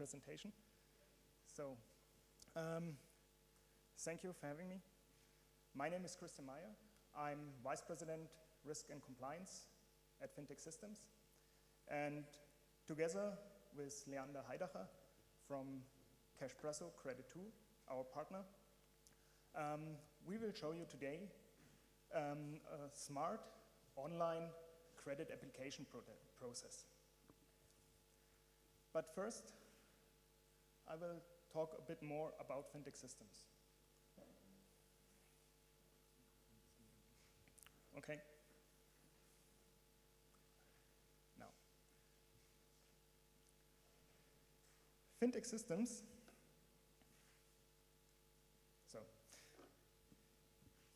presentation. So, thank you for having me. My name is Meyer. I'm Vice President, Risk and Compliance at Fintecsystems. And together with Leander Haidacher from Cashpresso Credit 2, our partner, we will show you today a smart online credit application process. But first, I will talk a bit more about Fintecsystems. Okay. Now, Fintecsystems.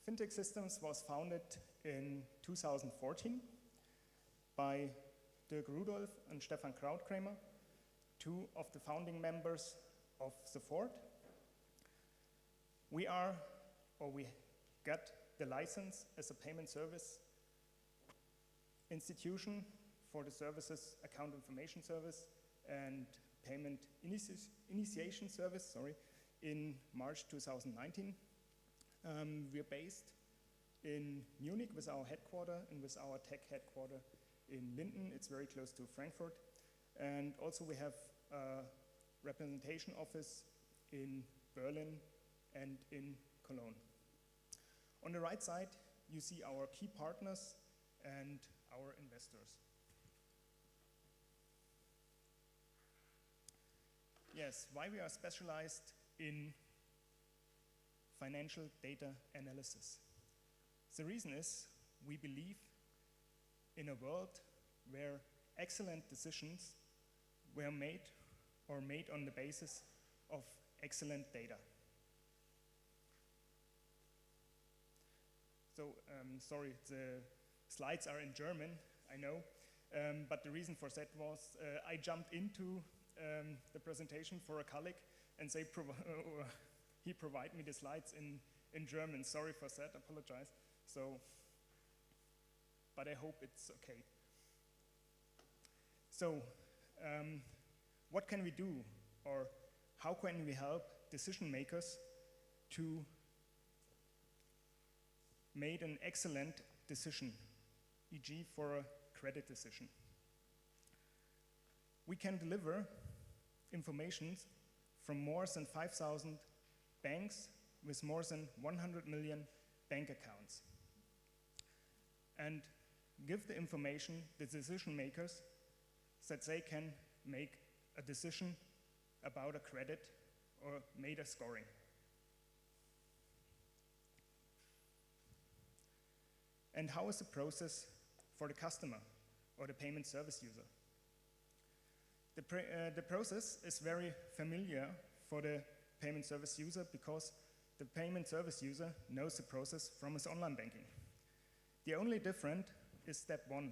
Fintecsystems was founded in 2014 by Dirk Rudolph and Stefan Krautkramer, two of the founding members of the Ford. We got the license as a payment service institution for the services Account Information Service and Payment Initiation Service, in March 2019. We're based in Munich with our headquarter and with our tech headquarter in Linden. It's very close to Frankfurt. And also we have a representation office in Berlin and in Cologne. On the right side, you see our key partners and our investors. Yes, why we are specialized in financial data analysis. The reason is we believe in a world where excellent decisions were made on the basis of excellent data. So, sorry, the slides are in German, I know, but the reason for that was I jumped into the presentation for a colleague and he provided me the slides in German. Sorry for that, apologize. So, but I hope it's okay. So, what can we do, or how can we help decision makers to make an excellent decision, e.g. for a credit decision? We can deliver information from more than 5,000 banks with more than 100 million bank accounts, and give the information to the decision makers that they can make a decision about a credit or made a scoring. And how is the process for the customer or the payment service user? The process is very familiar for the payment service user because the payment service user knows the process from his online banking. The only difference is step 1.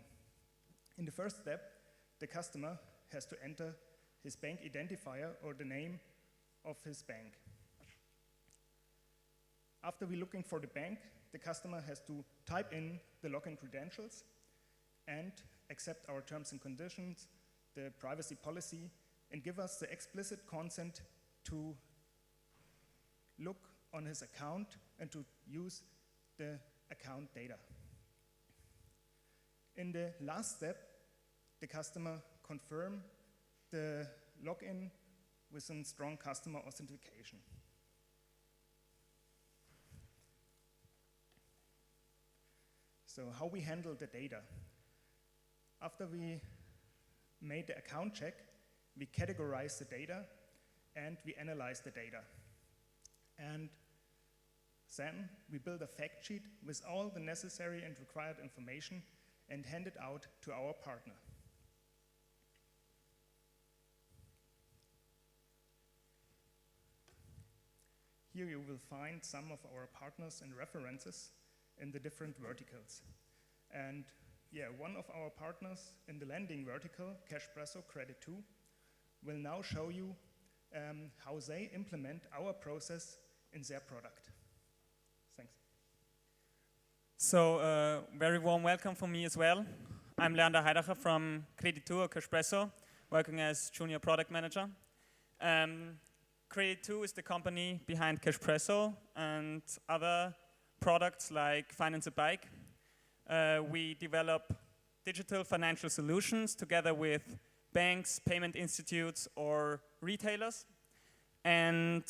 In the first step, the customer has to enter his bank identifier or the name of his bank. After we're looking for the bank, the customer has to type in the login credentials and accept our terms and conditions, the privacy policy, and give us the explicit consent to look on his account and to use the account data. In the last step, the customer confirms the login with a strong customer authentication. So how we handle the data. After we made the account check, we categorize the data and we analyze the data. And then we build a fact sheet with all the necessary and required information and hand it out to our partner. Here you will find some of our partners and references in the different verticals. And yeah, one of our partners in the lending vertical, Cashpresso Credit 2, will now show you how they implement our process in their product. Thanks. So, very warm welcome from me as well. I'm Leander Haidacher from Credit 2 or Cashpresso, working as Junior Product Manager. Credit2 is the company behind Cashpresso and other products like Finance a Bike. We develop digital financial solutions together with banks, payment institutes, or retailers, and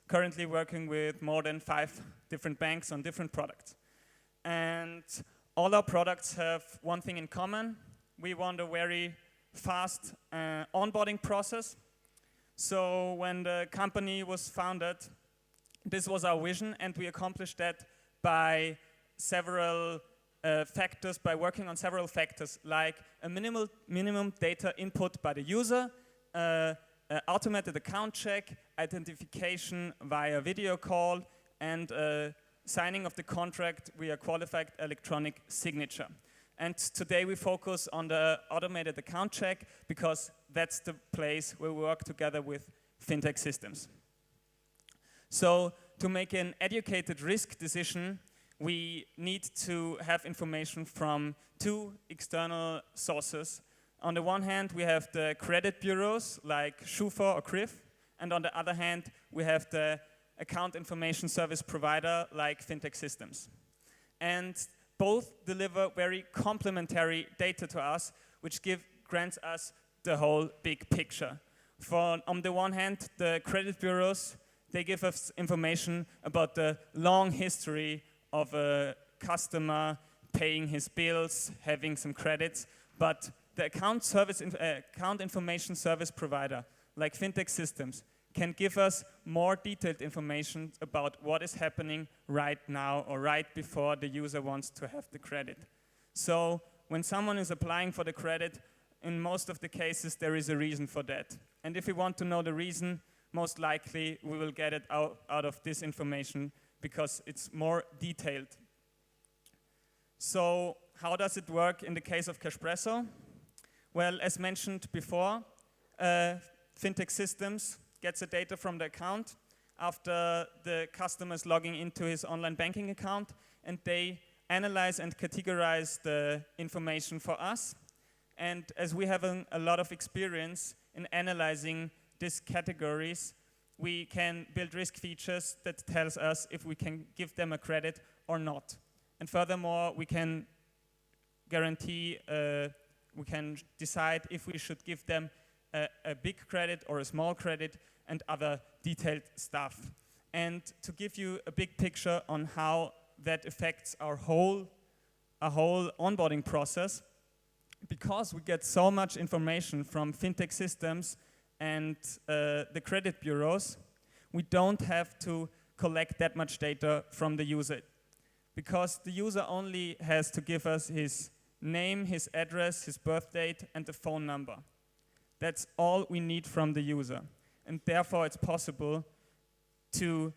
currently working with more than 5 different banks on different products. And all our products have one thing in common. We want a very fast onboarding process. So when the company was founded, this was our vision, and we accomplished that by several factors, by working on several factors, like a minimum data input by the user, automated account check, identification via video call, and signing of the contract via qualified electronic signature. And today we focus on the automated account check because that's the place where we work together with Fintecsystems. So to make an educated risk decision, we need to have information from 2 external sources. On the one hand, we have the credit bureaus like Schufa or CRIF, and on the other hand, we have the account information service provider like Fintecsystems. And both deliver very complementary data to us, which grants us the whole big picture. On the one hand, the credit bureaus, they give us information about the long history of a customer paying his bills, having some credits, but the account information service provider, like Fintecsystems, can give us more detailed information about what is happening right now or right before the user wants to have the credit. So when someone is applying for the credit, in most of the cases there is a reason for that. And if we want to know the reason, most likely we will get it out of this information because it's more detailed. So how does it work in the case of Cashpresso? Well, as mentioned before, Fintecsystems gets the data from the account after the customer is logging into his online banking account, and they analyze and categorize the information for us. And as we have a lot of experience in analyzing these categories, we can build risk features that tells us if we can give them a credit or not. And furthermore, we can guarantee, we can decide if we should give them a big credit or a small credit and other detailed stuff. And to give you a big picture on how that affects our whole onboarding process, because we get so much information from Fintecsystems and the credit bureaus, we don't have to collect that much data from the user. Because the user only has to give us his name, his address, his birth date, and the phone number. That's all we need from the user. And therefore, it's possible to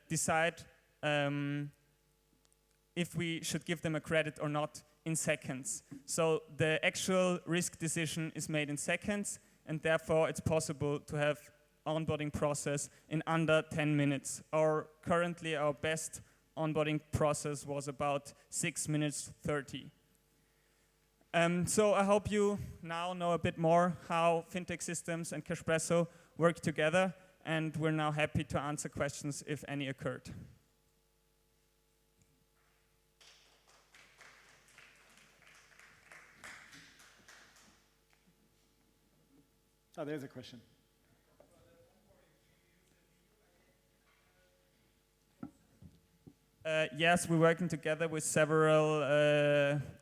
decide if we should give them a credit or not in seconds. So the actual risk decision is made in seconds, and therefore it's possible to have onboarding process in under 10 minutes. Currently our best onboarding process was about 6 minutes 30. So I hope you now know a bit more how Fintecsystems and Cashpresso work together, and we're now happy to answer questions if any occurred. Oh, there's a question. Yes, we're working together with several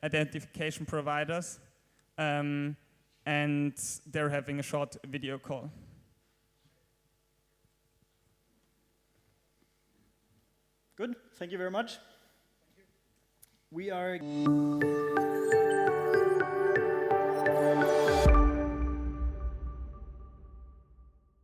identification providers, and they're having a short video call. Good, thank you very much. We are